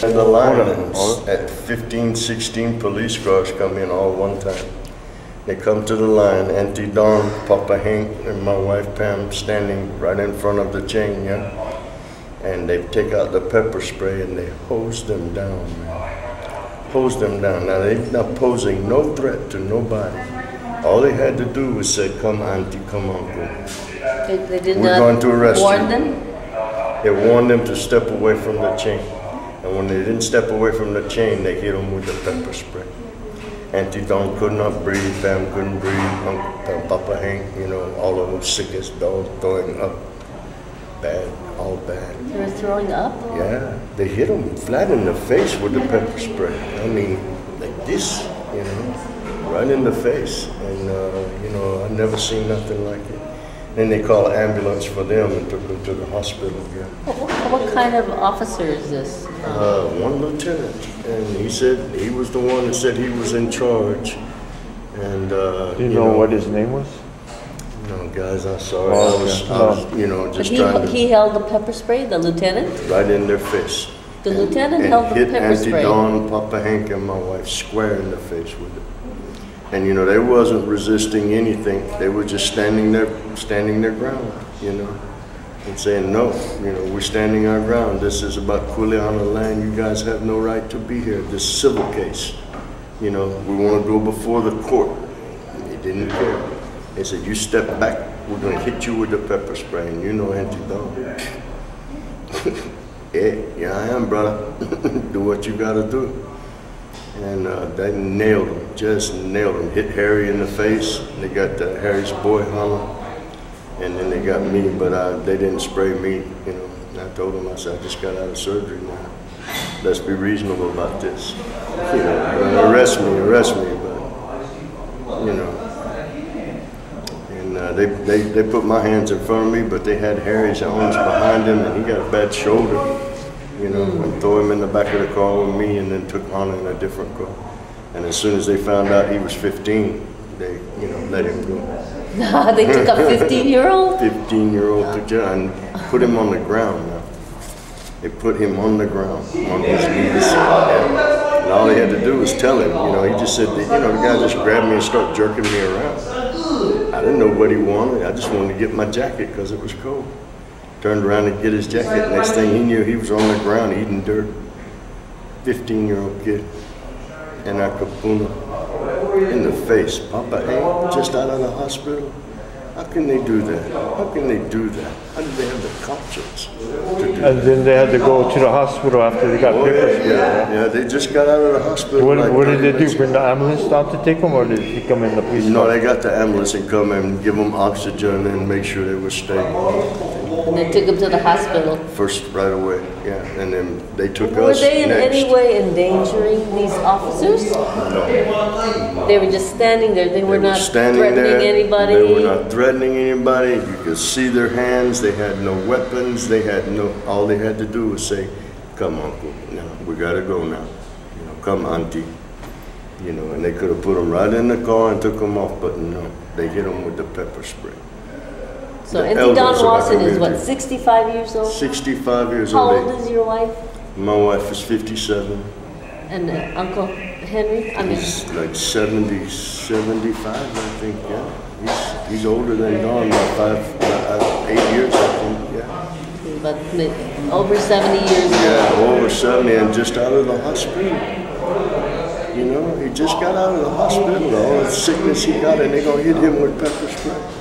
And the lions at 15, 16 police cars come in all one time. They come to the line, Auntie Dawn, Papa Hank, and my wife Pam standing right in front of the chain, yeah? And they take out the pepper spray and they hose them down, man. Hose them down. Now they're not posing no threat to nobody. All they had to do was say, come Auntie, come Uncle. They did We're not going to arrest warn you. them? They warned them to step away from the chain. And when they didn't step away from the chain, they hit them with the pepper spray. Auntie Dawn could not breathe, Pam couldn't breathe, Uncle, Papa Hank, you know, all of them sick as dogs, throwing up. Bad, all bad. They were throwing up? Yeah, they hit them flat in the face with the pepper spray. I mean, like this, you know, right in the face. And, you know, I've never seen nothing like it. Then they called an ambulance for them and took them to the hospital again. What kind of officer is this? One lieutenant, and he said he was the one that said he was in charge. And do you know what his name was? No, guys, I'm sorry. I was, you know, just trying to. He held the pepper spray, the lieutenant? Right in their face. The lieutenant held the pepper spray. Hit Auntie Dawn, Papa Hank, and my wife square in the face with it. And you know, they wasn't resisting anything. They were just standing their ground, you know, and saying, no, you know, we're standing our ground. This is about Kuleana land. You guys have no right to be here. This civil case, you know, we want to go before the court. They didn't care. They said, you step back, we're going to hit you with the pepper spray. And you know Auntie Dawn. Yeah, I am, brother. Do what you got to do. And they nailed him, just nailed him. Hit Harry in the face. They got Harry's boy, Hama. And then they got me, but they didn't spray me, you know. And I told them, I said, I just got out of surgery now. Let's be reasonable about this. You know, arrest me, but, you know. And they put my hands in front of me, but they had Harry's arms behind him, and he got a bad shoulder. You know, and throw him in the back of the car with me, and then took Hana in a different car. And as soon as they found out he was 15, they, you know, let him go. They took a 15-year-old? 15-year-old took him and put him on the ground. Now. They put him on the ground, on his knees. And all he had to do was tell him, you know, he just said, that, you know, the guy just grabbed me and started jerking me around. I didn't know what he wanted. I just wanted to get my jacket because it was cold. Turned around to get his jacket. Next thing he knew, he was on the ground eating dirt. 15-year-old kid in our KUPUNA, in the face. Papa ain't just out of the hospital. How can they do that? How can they do that? How do they have the conscience to do that? And then they had to go to the hospital after they got pepper spray. Yeah, they just got out of the hospital. What did they do? Bring the ambulance down to take them, or did he come in the police? No, they got the ambulance and come and give them oxygen and make sure they were stable. And they took him to the hospital? First, right away, yeah. And then they took us Were they in next. any way endangering these officers? No. They were just standing there. They were not threatening anybody? They were not threatening anybody. You could see their hands. They had no weapons. They had no, all they had to do was say, come, Uncle, now, we got to go now. You know, come, Auntie. You know, and they could have put them right in the car and took them off, but no, they hit them with the pepper spray. So Auntie Dawn Watson is what, 65 years old? 65 years old. old. How old is your wife? My wife is 57. And Uncle Henry? I mean, he's like 70, 75, I think, yeah. He's older than Dawn by 8 years, I think, yeah. But over 70 years old. Yeah, over 70 and just out of the hospital. You know, he just got out of the hospital, all the sickness he got, and they're going to hit him with pepper spray.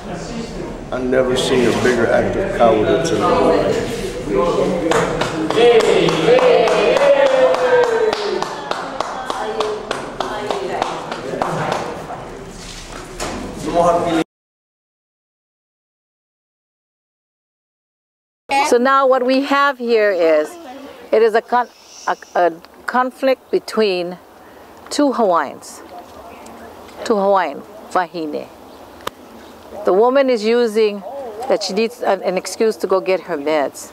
I've never seen a bigger act of cowardice in my life. So now what we have here is, it is a conflict between two Hawaiians, two Hawaiian wahine. The woman is using that she needs an excuse to go get her meds.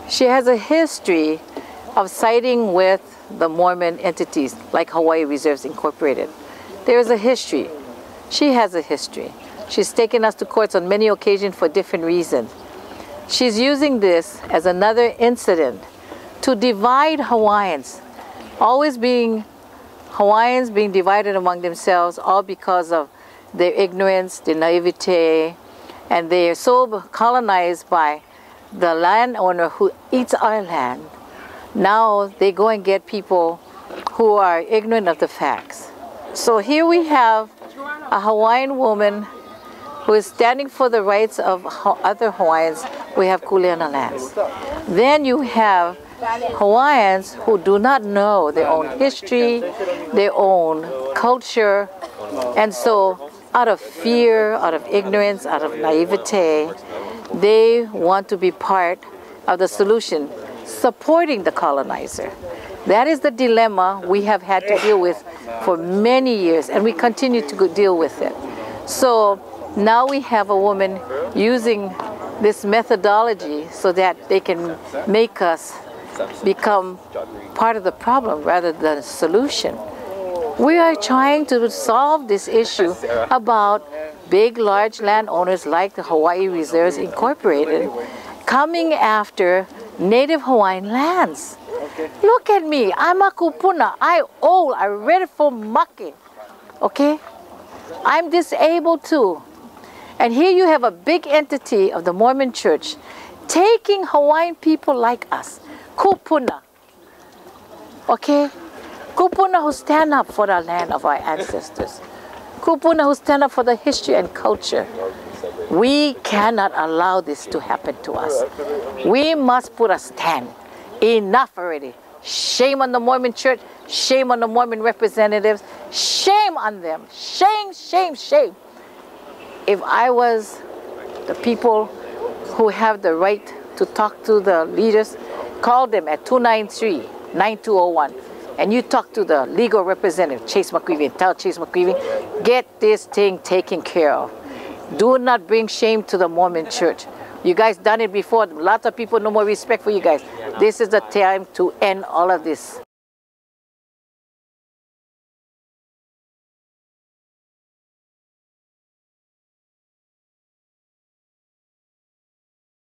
She has a history of siding with the Mormon entities like Hawaii Reserves Incorporated. There is a history. She has a history. She's taken us to courts on many occasions for different reasons. She's using this as another incident to divide Hawaiians, always being Hawaiians being divided among themselves, all because of their ignorance, their naivete, and they are so colonized by the landowner who eats our land. Now they go and get people who are ignorant of the facts. So here we have a Hawaiian woman who is standing for the rights of other Hawaiians. We have Kuleana lands. Then you have Hawaiians who do not know their own history, their own culture, and so out of fear, out of ignorance, out of naivete, they want to be part of the solution, supporting the colonizer. That is the dilemma we have had to deal with for many years, and we continue to deal with it. So now we have a woman using this methodology so that they can make us become part of the problem rather than the solution. We are trying to solve this issue about big, large landowners like the Hawaii Reserves Incorporated coming after Native Hawaiian lands. Look at me, I'm a KUPUNA, I'm old, I'm ready for mucking, okay? I'm disabled too. And here you have a big entity of the Mormon church taking Hawaiian people like us, KUPUNA, okay? KUPUNA who stand up for the land of our ancestors. KUPUNA who stand up for the history and culture. We cannot allow this to happen to us. We must put a stand. Enough already. Shame on the Mormon church. Shame on the Mormon representatives. Shame on them. Shame, shame, shame. If I was the people who have the right to talk to the leaders, call them at 293-9201. And you talk to the legal representative, Chase McQueevy, and tell Chase McQueevy, get this thing taken care of. Do not bring shame to the Mormon church. You guys done it before. Lots of people no more respect for you guys. This is the time to end all of this.